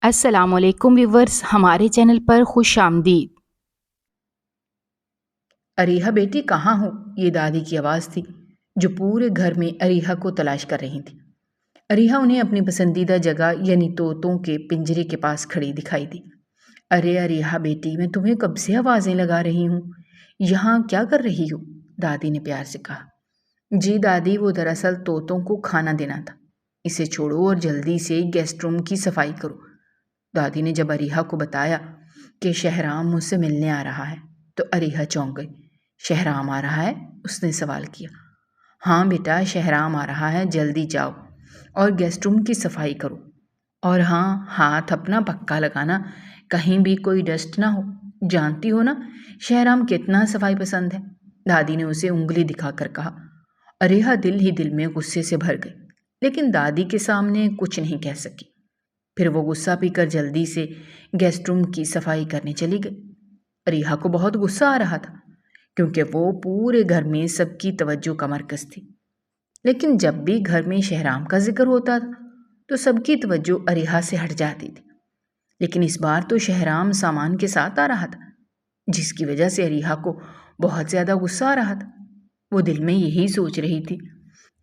السلام علیکم ویورز، ہمارے چینل پر خوش آمدید۔ اریحا بیٹی کہاں ہو؟ یہ دادی کی آواز تھی جو پورے گھر میں اریحا کو تلاش کر رہی تھی۔ اریحا انہیں اپنی پسندیدہ جگہ یعنی طوطوں کے پنجرے کے پاس کھڑی دکھائی دی۔ ارے اریحا بیٹی، میں تمہیں کب سے آوازیں لگا رہی ہوں، یہاں کیا کر رہی ہو؟ دادی نے پیار سے کہا۔ جی دادی، وہ دراصل طوطوں کو کھانا دینا تھا، اسے چھوڑو اور جلدی سے گیسٹ روم کی صفائی کرو۔ دادی نے جب اریحا کو بتایا کہ شہرام مجھ سے ملنے آ رہا ہے تو اریحا چونک گئی۔ شہرام آ رہا ہے؟ اس نے سوال کیا۔ ہاں بیٹا، شہرام آ رہا ہے، جلدی جاؤ اور گیسٹ روم کی صفائی کرو، اور ہاں، ہاتھ اپنا پکا لگانا، کہیں بھی کوئی ڈسٹ نہ ہو، جانتی ہو نا شہرام کتنا صفائی پسند ہے، دادی نے اسے انگلی دکھا کر کہا۔ اریحا دل ہی دل میں غصے سے بھر گئی، لیکن دادی کے سامنے کچھ نہیں کہہ سکی۔ پھر وہ غصہ پی کر جلدی سے گیسٹ روم کی صفائی کرنے چلی گئی۔ اریحا کو بہت غصہ آ رہا تھا کیونکہ وہ پورے گھر میں سب کی توجہ کا مرکز تھی، لیکن جب بھی گھر میں شہرام کا ذکر ہوتا تھا تو سب کی توجہ اریحا سے ہٹ جاتی تھی۔ لیکن اس بار تو شہرام سامان کے ساتھ آ رہا تھا، جس کی وجہ سے اریحا کو بہت زیادہ غصہ آ رہا تھا۔ وہ دل میں یہی سوچ رہی تھی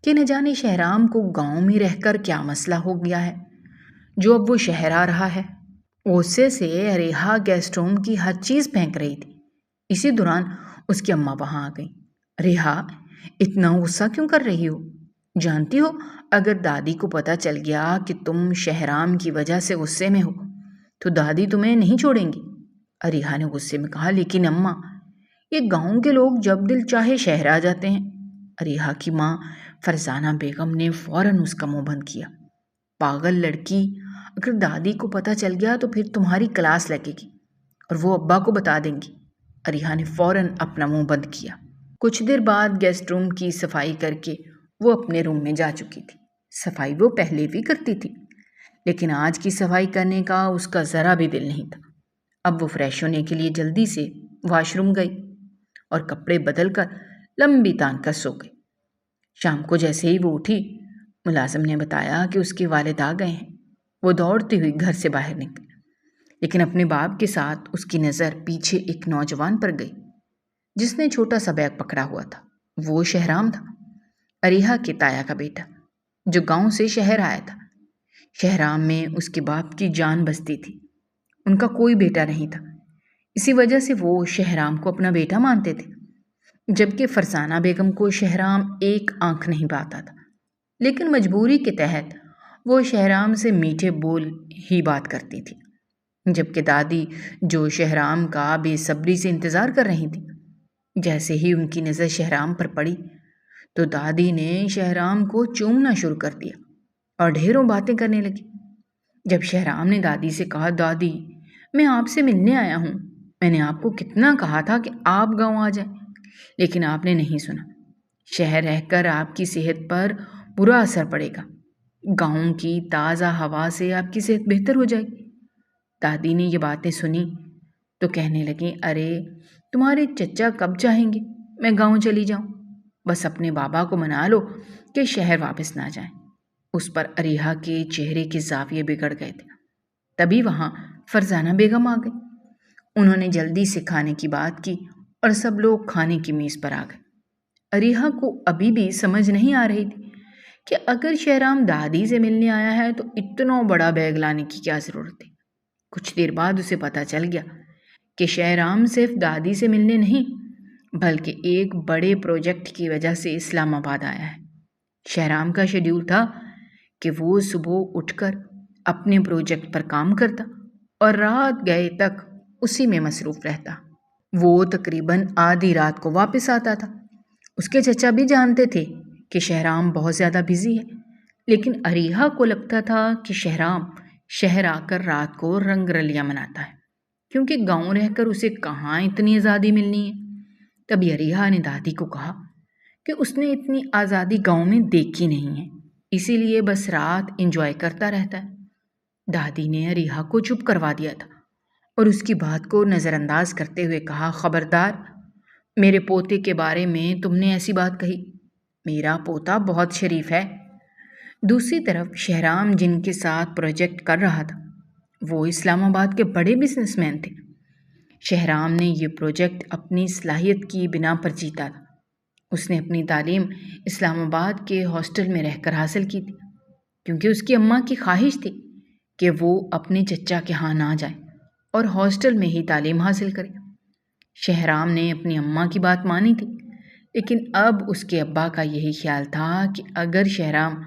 کہ نہ جانے شہرام کو گاؤں میں رہ کر کیا مسئلہ ہو گیا ہے جو اب وہ شہر آ رہا ہے۔ غصے سے اریحا گیسٹ روم کی ہر چیز پھینک رہی تھی۔ اسی دوران اس کی اماں وہاں آ گئی۔ اریحا، اتنا غصہ کیوں کر رہی ہو؟ جانتی ہو اگر دادی کو پتہ چل گیا کہ تم شہرام کی وجہ سے غصے میں ہو تو دادی تمہیں نہیں چھوڑیں گی، اریحا نے غصے میں کہا۔ لیکن اماں، یہ گاؤں کے لوگ جب دل چاہے شہر آ جاتے ہیں، اریحا کی ماں فرزانہ بیگم نے فوراً اس کا منہ بند کیا۔ پاگل لڑکی، اگر دادی کو پتہ چل گیا تو پھر تمہاری کلاس لگے گی اور وہ ابا کو بتا دیں گی، اریحا نے فوراً اپنا منہ بند کیا۔ کچھ دیر بعد گیسٹ روم کی صفائی کر کے وہ اپنے روم میں جا چکی تھی۔ صفائی وہ پہلے بھی کرتی تھی، لیکن آج کی صفائی کرنے کا اس کا ذرا بھی دل نہیں تھا۔ اب وہ فریش ہونے کے لیے جلدی سے واش روم گئی اور کپڑے بدل کر لمبی تان کر سو گئی۔ شام کو جیسے ہی وہ اٹھی، ملازم نے بتایا کہ اس کے والد آ گئے ہیں۔ وہ دوڑتی ہوئی گھر سے باہر نکلی، لیکن اپنے باپ کے ساتھ اس کی نظر پیچھے ایک نوجوان پر گئی جس نے چھوٹا سا بیگ پکڑا ہوا تھا۔ وہ شہرام تھا، اریحا کے تایا کا بیٹا، جو گاؤں سے شہر آیا تھا۔ شہرام میں اس کے باپ کی جان بستی تھی، ان کا کوئی بیٹا نہیں تھا، اسی وجہ سے وہ شہرام کو اپنا بیٹا مانتے تھے، جبکہ فرزانہ بیگم کو شہرام ایک آنکھ نہیں پاتا تھا، لیکن مجبوری کے تحت وہ شہرام سے میٹھے بول ہی بات کرتی تھی، جبکہ دادی جو شہرام کا بے صبری سے انتظار کر رہی تھی، جیسے ہی ان کی نظر شہرام پر پڑی تو دادی نے شہرام کو چومنا شروع کر دیا اور ڈھیروں باتیں کرنے لگی۔ جب شہرام نے دادی سے کہا، دادی میں آپ سے ملنے آیا ہوں، میں نے آپ کو کتنا کہا تھا کہ آپ گاؤں آ جائیں، لیکن آپ نے نہیں سنا، شہر رہ کر آپ کی صحت پر برا اثر پڑے گا، گاؤں کی تازہ ہوا سے آپ کی صحت بہتر ہو جائے گی۔ دادی نے یہ باتیں سنی تو کہنے لگیں، ارے تمہارے چچا کب چاہیں گے میں گاؤں چلی جاؤں، بس اپنے بابا کو منا لو کہ شہر واپس نہ جائیں۔ اس پر اریحا کے چہرے کے زاویے بگڑ گئے تھے۔ تبھی وہاں فرزانہ بیگم آ گئی۔ انہوں نے جلدی سے کھانے کی بات کی اور سب لوگ کھانے کی میز پر آ گئے۔ اریحا کو ابھی بھی سمجھ نہیں آ رہی تھی کہ اگر شہرام دادی سے ملنے آیا ہے تو اتنا بڑا بیگ لانے کی کیا ضرورت تھی۔ کچھ دیر بعد اسے پتہ چل گیا کہ شہرام صرف دادی سے ملنے نہیں بلکہ ایک بڑے پروجیکٹ کی وجہ سے اسلام آباد آیا ہے۔ شہرام کا شیڈیول تھا کہ وہ صبح اٹھ کر اپنے پروجیکٹ پر کام کرتا اور رات گئے تک اسی میں مصروف رہتا۔ وہ تقریباً آدھی رات کو واپس آتا تھا۔ اس کے چچا بھی جانتے تھے کہ شہرام بہت زیادہ بزی ہے، لیکن اریحا کو لگتا تھا کہ شہرام شہر آ کر رات کو رنگ رلیاں مناتا ہے، کیونکہ گاؤں رہ کر اسے کہاں اتنی آزادی ملنی ہے۔ تبھی اریحا نے دادی کو کہا کہ اس نے اتنی آزادی گاؤں میں دیکھی نہیں ہے، اسی لیے بس رات انجوائے کرتا رہتا ہے۔ دادی نے اریحا کو چپ کروا دیا تھا اور اس کی بات کو نظر انداز کرتے ہوئے کہا، خبردار، میرے پوتے کے بارے میں تم نے ایسی بات کہی، میرا پوتا بہت شریف ہے۔ دوسری طرف شہرام جن کے ساتھ پروجیکٹ کر رہا تھا وہ اسلام آباد کے بڑے بزنس مین تھے۔ شہرام نے یہ پروجیکٹ اپنی صلاحیت کی بنا پر جیتا تھا۔ اس نے اپنی تعلیم اسلام آباد کے ہاسٹل میں رہ کر حاصل کی تھی، کیونکہ اس کی اماں کی خواہش تھی کہ وہ اپنے چچا کے ہاں نہ جائے اور ہاسٹل میں ہی تعلیم حاصل کرے۔ شہرام نے اپنی اماں کی بات مانی تھی، لیکن اب اس کے ابا کا یہی خیال تھا کہ اگر شہرام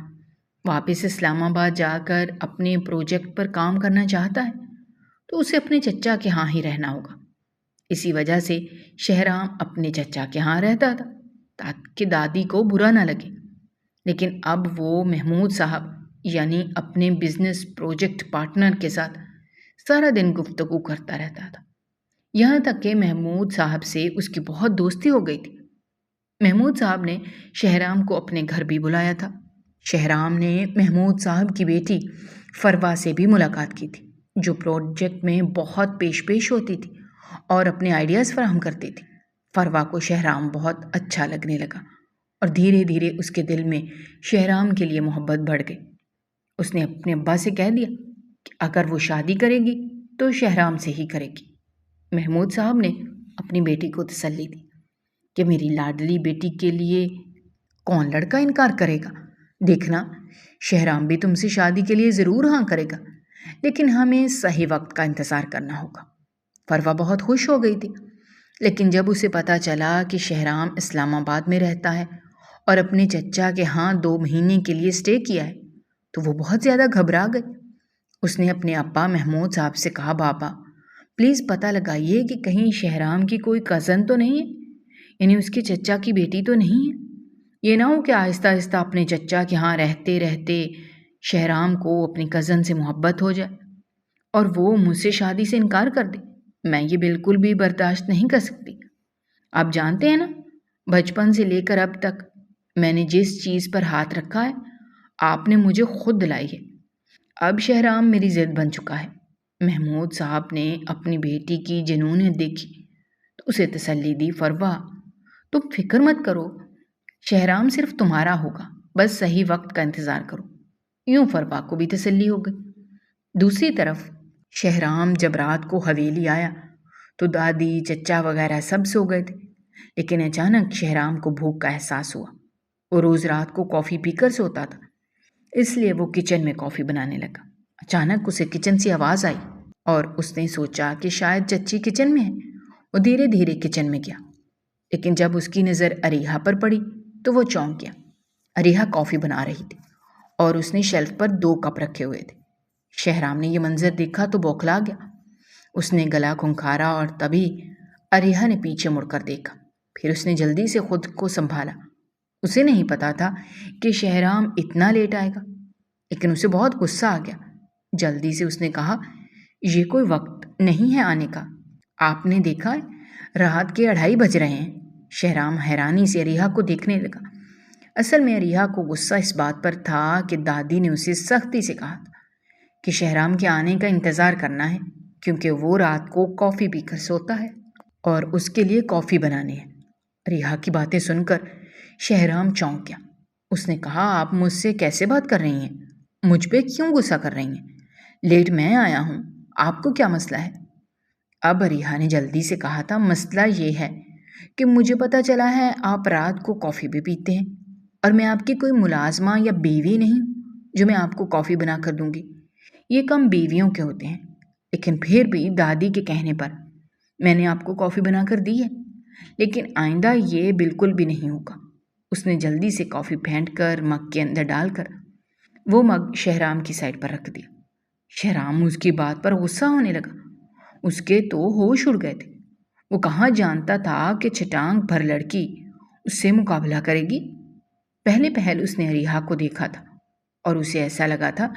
واپس اسلام آباد جا کر اپنے پروجیکٹ پر کام کرنا چاہتا ہے تو اسے اپنے چچا کے ہاں ہی رہنا ہوگا۔ اسی وجہ سے شہرام اپنے چچا کے ہاں رہتا تھا تاکہ دادی کو برا نہ لگے۔ لیکن اب وہ محمود صاحب یعنی اپنے بزنس پروجیکٹ پارٹنر کے ساتھ سارا دن گفتگو کرتا رہتا تھا، یہاں تک کہ محمود صاحب سے اس کی بہت دوستی ہو گئی تھی۔ محمود صاحب نے شہرام کو اپنے گھر بھی بلایا تھا۔ شہرام نے محمود صاحب کی بیٹی فروا سے بھی ملاقات کی تھی، جو پروجیکٹ میں بہت پیش ہوتی تھی اور اپنے آئیڈیاز فراہم کرتی تھی۔ فروا کو شہرام بہت اچھا لگنے لگا اور دھیرے دھیرے اس کے دل میں شہرام کے لیے محبت بڑھ گئی۔ اس نے اپنے ابا سے کہہ دیا کہ اگر وہ شادی کرے گی تو شہرام سے ہی کرے گی۔ محمود صاحب نے اپنی بیٹی کو تسلی دی کہ میری لاڈلی بیٹی کے لیے کون لڑکا انکار کرے گا؟ دیکھنا، شہرام بھی تم سے شادی کے لیے ضرور ہاں کرے گا، لیکن ہمیں صحیح وقت کا انتظار کرنا ہوگا۔ فروا بہت خوش ہو گئی تھی، لیکن جب اسے پتہ چلا کہ شہرام اسلام آباد میں رہتا ہے اور اپنے چچا کے ہاں 2 مہینے کے لیے اسٹے کیا ہے تو وہ بہت زیادہ گھبرا گئی۔ اس نے اپنے ابا محمود صاحب سے کہا، بابا پلیز پتہ لگائیے کہ کہیں شہرام کی کوئی کزن تو نہیں ہے، یعنی اس کے چچا کی بیٹی تو نہیں ہے۔ یہ نہ ہو کہ آہستہ آہستہ اپنے چچا کے ہاں رہتے رہتے شہرام کو اپنی کزن سے محبت ہو جائے اور وہ مجھ سے شادی سے انکار کر دے۔ میں یہ بالکل بھی برداشت نہیں کر سکتی۔ آپ جانتے ہیں نا، بچپن سے لے کر اب تک میں نے جس چیز پر ہاتھ رکھا ہے آپ نے مجھے خود دلائی ہے۔ اب شہرام میری ضد بن چکا ہے۔ محمود صاحب نے اپنی بیٹی کی جنونیت دیکھی تو اسے تسلی دی، فروا تم فکر مت کرو، شہرام صرف تمہارا ہوگا، بس صحیح وقت کا انتظار کرو۔ یوں فروا کو بھی تسلی ہو گئی۔ دوسری طرف شہرام جب رات کو حویلی آیا تو دادی چچا وغیرہ سب سو گئے تھے، لیکن اچانک شہرام کو بھوک کا احساس ہوا۔ وہ روز رات کو کافی پی کر سوتا تھا، اس لیے وہ کچن میں کافی بنانے لگا۔ اچانک اسے کچن سے آواز آئی اور اس نے سوچا کہ شاید چچی کچن میں ہے۔ وہ دھیرے دھیرے کچن میں گیا، لیکن جب اس کی نظر اریحا پر پڑی تو وہ چونک گیا۔ اریحا کافی بنا رہی تھی اور اس نے شیلف پر 2 کپ رکھے ہوئے تھے۔ شہرام نے یہ منظر دیکھا تو بوکھلا گیا۔ اس نے گلا کھنکھارا اور تبھی اریحا نے پیچھے مڑ کر دیکھا۔ پھر اس نے جلدی سے خود کو سنبھالا۔ اسے نہیں پتا تھا کہ شہرام اتنا لیٹ آئے گا، لیکن اسے بہت غصہ آ گیا۔ جلدی سے اس نے کہا، یہ کوئی وقت نہیں ہے آنے کا، آپ نے دیکھا ہے رات کے 2:30 بج رہے ہیں۔ شہرام حیرانی سے اریحا کو دیکھنے لگا۔ اصل میں اریحا کو غصہ اس بات پر تھا کہ دادی نے اسے سختی سے کہا تھا کہ شہرام کے آنے کا انتظار کرنا ہے، کیونکہ وہ رات کو کافی پی کر سوتا ہے اور اس کے لیے کافی بنانی ہے۔ اریحا کی باتیں سن کر شہرام چونک گیا۔ اس نے کہا، آپ مجھ سے کیسے بات کر رہی ہیں؟ مجھ پہ کیوں غصہ کر رہی ہیں؟ لیٹ میں آیا ہوں، آپ کو کیا مسئلہ ہے؟ اب اریحا نے جلدی سے کہا تھا، مسئلہ یہ ہے کہ مجھے پتہ چلا ہے آپ رات کو کافی بھی پیتے ہیں اور میں آپ کی کوئی ملازمہ یا بیوی نہیں جو میں آپ کو کافی بنا کر دوں گی۔ یہ کام بیویوں کے ہوتے ہیں، لیکن پھر بھی دادی کے کہنے پر میں نے آپ کو کافی بنا کر دی ہے، لیکن آئندہ یہ بالکل بھی نہیں ہوگا۔ اس نے جلدی سے کافی پھینٹ کر مگ کے اندر ڈال کر وہ مگ شہرام کی سائڈ پر رکھ دیا۔ شہرام اس کی بات پر غصہ ہونے لگا۔ اس کے تو ہوش اڑ گئے تھے۔ وہ کہاں جانتا تھا کہ چھٹانگ بھر لڑکی اس سے مقابلہ کرے گی۔ پہلے پہل اس نے اریحا کو دیکھا تھا اور اسے ایسا لگا تھا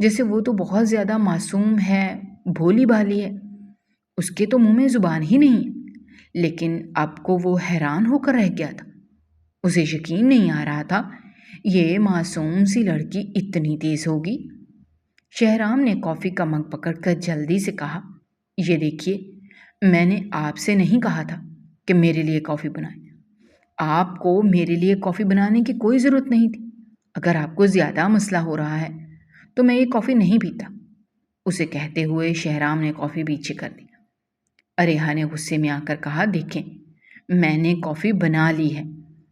جیسے وہ تو بہت زیادہ معصوم ہے، بھولی بھالی ہے، اس کے تو منہ میں زبان ہی نہیں، لیکن اب کو وہ حیران ہو کر رہ گیا تھا۔ اسے یقین نہیں آ رہا تھا یہ معصوم سی لڑکی اتنی تیز ہوگی۔ شہرام نے کافی کا مگ پکڑ کر جلدی سے کہا، یہ دیکھیے، میں نے آپ سے نہیں کہا تھا کہ میرے لیے کافی بنائیں۔ آپ کو میرے لیے کافی بنانے کی کوئی ضرورت نہیں تھی۔ اگر آپ کو زیادہ مسئلہ ہو رہا ہے تو میں یہ کافی نہیں پیتا۔ اسے کہتے ہوئے شہرام نے کافی پیچھے کر دی۔ اریحا نے غصے میں آ کر کہا، دیکھیں میں نے کافی بنا لی ہے،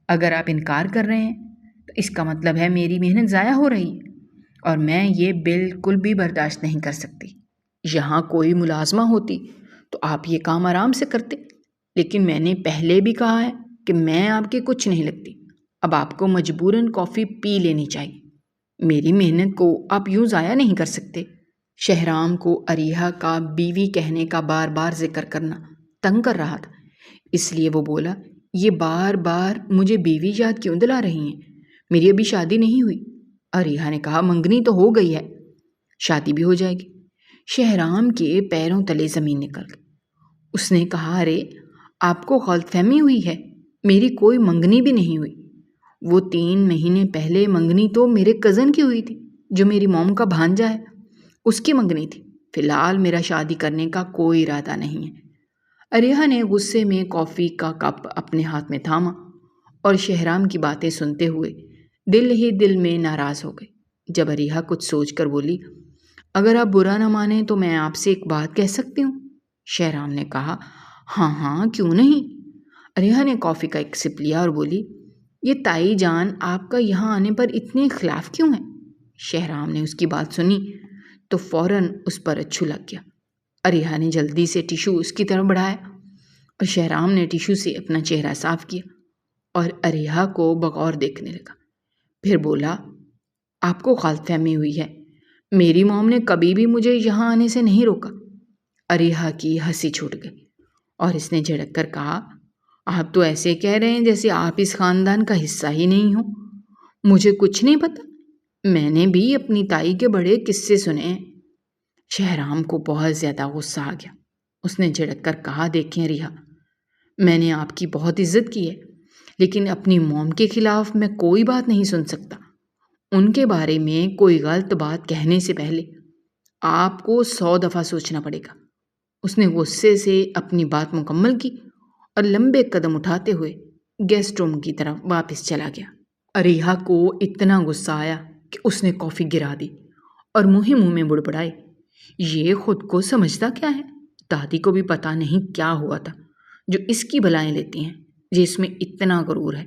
اگر آپ انکار کر رہے ہیں تو اس کا مطلب ہے میری محنت ضائع ہو رہی ہے اور میں یہ بالکل بھی برداشت نہیں کر سکتی۔ یہاں کوئی ملازمہ ہوتی تو آپ یہ کام آرام سے کرتے، لیکن میں نے پہلے بھی کہا ہے کہ میں آپ کے کچھ نہیں لگتی، اب آپ کو مجبوراً کافی پی لینی چاہیے، میری محنت کو آپ یوں ضائع نہیں کر سکتے۔ شہرام کو اریحا کا بیوی کہنے کا بار بار ذکر کرنا تنگ کر رہا تھا، اس لیے وہ بولا، یہ بار بار مجھے بیوی یاد کیوں دلا رہی ہیں؟ میری ابھی شادی نہیں ہوئی۔ اریحا نے کہا، منگنی تو ہو گئی ہے، شادی بھی ہو جائے گی۔ شہرام کے پیروں تلے زمین نکل گئی۔ اس نے کہا، ارے آپ کو غلط فہمی ہوئی ہے، میری کوئی منگنی بھی نہیں ہوئی، وہ 3 مہینے پہلے منگنی تو میرے کزن کی ہوئی تھی جو میری موم کا بھانجا ہے، اس کی منگنی تھی، فی الحال میرا شادی کرنے کا کوئی ارادہ نہیں ہے۔ اریحا نے غصے میں کافی کا کپ اپنے ہاتھ میں تھاما اور شہرام کی باتیں سنتے ہوئے دل ہی دل میں ناراض ہو گئی۔ جب اریحا کچھ سوچ کر بولی، اگر آپ برا نہ مانیں تو میں آپ سے ایک بات کہہ سکتی ہوں؟ شہرام نے کہا، ہاں ہاں کیوں نہیں۔ اریحا نے کافی کا ایک سپ لیا اور بولی، یہ تائی جان آپ کا یہاں آنے پر اتنے خلاف کیوں ہے؟ شہرام نے اس کی بات سنی تو فوراً اس پر اچھو لگ گیا۔ اریحا نے جلدی سے ٹیشو اس کی طرف بڑھایا اور شہرام نے ٹیشو سے اپنا چہرہ صاف کیا اور اریحا کو بغور دیکھنے لگا، پھر بولا، آپ کو غلط فہمی ہوئی ہے، میری موم نے کبھی بھی مجھے یہاں آنے سے نہیں روکا۔ اریحا کی ہنسی چھوٹ گئی اور اس نے جھڑک کر کہا، آپ تو ایسے کہہ رہے ہیں جیسے آپ اس خاندان کا حصہ ہی نہیں ہو، مجھے کچھ نہیں پتا، میں نے بھی اپنی تائی کے بڑے قصے سنے ہیں۔ شہرام کو بہت زیادہ غصہ آ گیا، اس نے جھڑک کر کہا، دیکھیں اریحا، میں نے آپ کی بہت عزت کی ہے، لیکن اپنی موم کے خلاف میں کوئی بات نہیں سن سکتا، ان کے بارے میں کوئی غلط بات کہنے سے پہلے آپ کو 100 دفعہ سوچنا پڑے گا۔ اس نے غصے سے اپنی بات مکمل کی اور لمبے قدم اٹھاتے ہوئے گیسٹ روم کی طرف واپس چلا گیا۔ اریحا کو اتنا غصہ آیا کہ اس نے کافی گرا دی اور منہ میں بڑبڑائی، یہ خود کو سمجھتا کیا ہے؟ دادی کو بھی پتا نہیں کیا ہوا تھا جو اس کی بلائیں لیتی ہیں، جس میں اتنا غرور ہے۔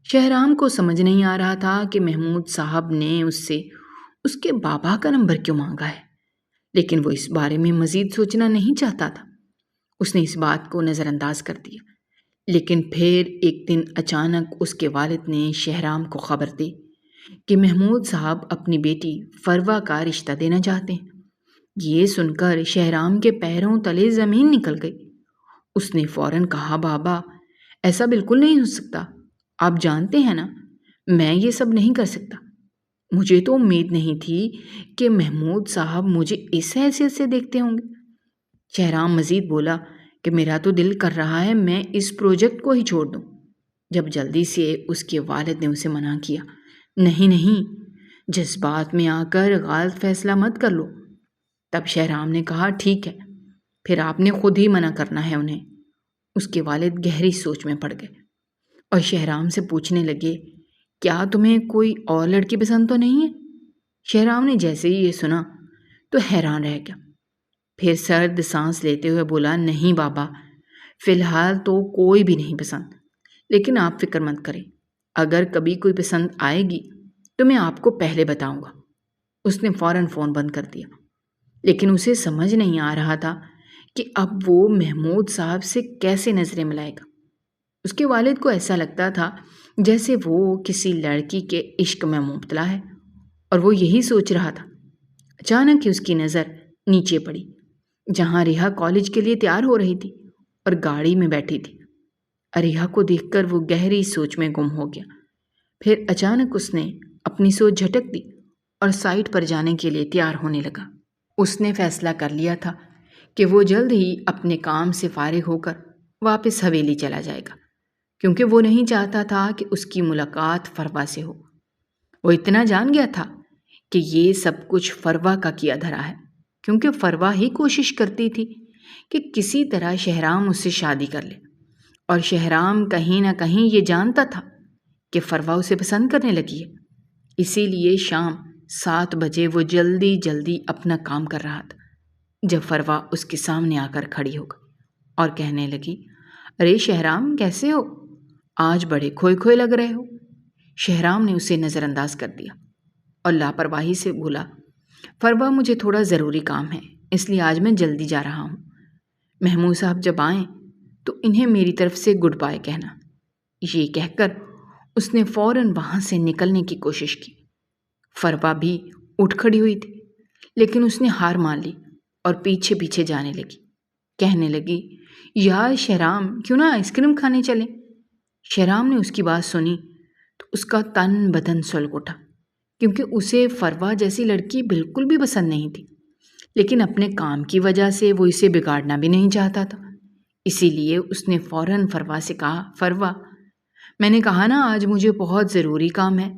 شہرام کو سمجھ نہیں آ رہا تھا کہ محمود صاحب نے اس سے اس کے بابا کا نمبر کیوں مانگا ہے، لیکن وہ اس بارے میں مزید سوچنا نہیں چاہتا تھا۔ اس نے اس بات کو نظر انداز کر دیا، لیکن پھر ایک دن اچانک اس کے والد نے شہرام کو خبر دی کہ محمود صاحب اپنی بیٹی فروا کا رشتہ دینا چاہتے ہیں۔ یہ سن کر شہرام کے پیروں تلے زمین نکل گئی۔ اس نے فوراً کہا، بابا ایسا بالکل نہیں ہو سکتا، آپ جانتے ہیں نا میں یہ سب نہیں کر سکتا، مجھے تو امید نہیں تھی کہ محمود صاحب مجھے اس حیثیت سے دیکھتے ہوں گے۔ شہرام مزید بولا کہ میرا تو دل کر رہا ہے میں اس پروجیکٹ کو ہی چھوڑ دوں، جب جلدی سے اس کے والد نے اسے منع کیا، نہیں نہیں، جذبات میں آ کر غلط فیصلہ مت کر لو۔ تب شہرام نے کہا، ٹھیک ہے، پھر آپ نے خود ہی منع کرنا ہے انہیں۔ اس کے والد گہری سوچ میں پڑ گئے اور شہرام سے پوچھنے لگے، کیا تمہیں کوئی اور لڑکی پسند تو نہیں ہے؟ شہرام نے جیسے ہی یہ سنا تو حیران رہ گیا، پھر سرد سانس لیتے ہوئے بولا، نہیں بابا، فی الحال تو کوئی بھی نہیں پسند، لیکن آپ فکر مت کریں، اگر کبھی کوئی پسند آئے گی تو میں آپ کو پہلے بتاؤں گا۔ اس نے فوراً فون بند کر دیا، لیکن اسے سمجھ نہیں آ رہا تھا کہ اب وہ محمود صاحب سے کیسے نظریں ملائے گا۔ اس کے والد کو ایسا لگتا تھا جیسے وہ کسی لڑکی کے عشق میں مبتلا ہے اور وہ یہی سوچ رہا تھا۔ اچانک ہی اس کی نظر نیچے پڑی جہاں اریحا کالج کے لیے تیار ہو رہی تھی اور گاڑی میں بیٹھی تھی۔ اریحا کو دیکھ کر وہ گہری سوچ میں گم ہو گیا، پھر اچانک اس نے اپنی سوچ جھٹک دی اور سائٹ پر جانے کے لیے تیار ہونے لگا۔ اس نے فیصلہ کر لیا تھا کہ وہ جلد ہی اپنے کام سے فارغ ہو کر واپس حویلی چلا جائے گا، کیونکہ وہ نہیں چاہتا تھا کہ اس کی ملاقات فروا سے ہو۔ وہ اتنا جان گیا تھا کہ یہ سب کچھ فروا کا کیا دھرا ہے، کیونکہ فروا ہی کوشش کرتی تھی کہ کسی طرح شہرام اس سے شادی کر لے، اور شہرام کہیں نہ کہیں یہ جانتا تھا کہ فروا اسے پسند کرنے لگی ہے، اسی لیے شام 7 بجے وہ جلدی جلدی اپنا کام کر رہا تھا جب فروا اس کے سامنے آ کر کھڑی ہو گئی اور کہنے لگی، ارے شہرام کیسے ہو؟ آج بڑے کھوئے کھوئے لگ رہے ہو۔ شہرام نے اسے نظر انداز کر دیا اور لاپرواہی سے بولا، فروا مجھے تھوڑا ضروری کام ہے، اس لیے آج میں جلدی جا رہا ہوں۔ محمود صاحب جب آئیں تو انہیں میری طرف سے گڈ بائے کہنا۔ یہ کہہ کر اس نے فوراً وہاں سے نکلنے کی کوشش کی۔ فروا بھی اٹھ کھڑی ہوئی تھی، لیکن اس نے ہار مان لی اور پیچھے پیچھے جانے لگی، کہنے لگی، یار شہرام کیوں نہ آئس کریم کھانے چلیں؟ شہرام نے اس کی بات سنی تو اس کا تن بدن سلگ اٹھا، کیونکہ اسے فروا جیسی لڑکی بالکل بھی پسند نہیں تھی، لیکن اپنے کام کی وجہ سے وہ اسے بگاڑنا بھی نہیں چاہتا تھا۔ اسی لیے اس نے فوراً فروا سے کہا، فروا میں نے کہا نا آج مجھے بہت ضروری کام ہے،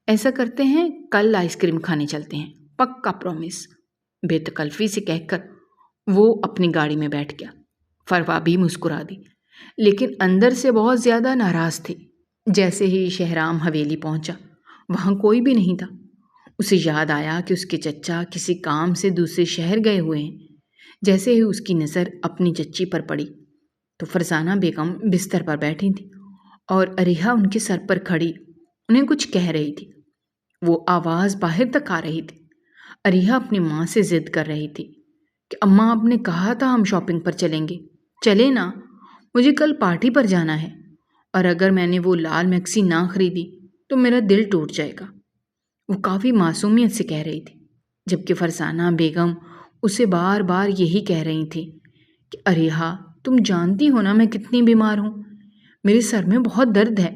ایسا کرتے ہیں کل آئس کریم کھانے چلتے ہیں، پکا پرومس۔ بے تکلفی سے کہہ کر وہ اپنی گاڑی میں بیٹھ گیا۔ فروا بھی مسکرا دی، لیکن اندر سے بہت زیادہ ناراض تھی۔ جیسے ہی شہرام حویلی پہنچا وہاں کوئی بھی نہیں تھا۔ اسے یاد آیا کہ اس کے چچا کسی کام سے دوسرے شہر گئے ہوئے ہیں۔ جیسے ہی اس کی نظر اپنی چچی پر پڑی تو فرزانہ بیگم بستر پر بیٹھی تھی اور اریحا ان کے سر پر کھڑی انہیں کچھ کہہ رہی تھی۔ وہ آواز باہر تک آ رہی تھی۔ اریحا اپنی ماں سے ضد کر رہی تھی کہ اماں آپ نے کہا تھا ہم شاپنگ پر چلیں گے، چلے نا، مجھے کل پارٹی پر جانا ہے، اور اگر میں نے وہ لال میکسی نہ خریدی تو میرا دل ٹوٹ جائے گا۔ وہ کافی معصومیت سے کہہ رہی تھی، جبکہ فرزانہ بیگم اسے بار بار یہی کہہ رہی تھی کہ اریحا تم جانتی ہو نا میں کتنی بیمار ہوں، میرے سر میں بہت درد ہے،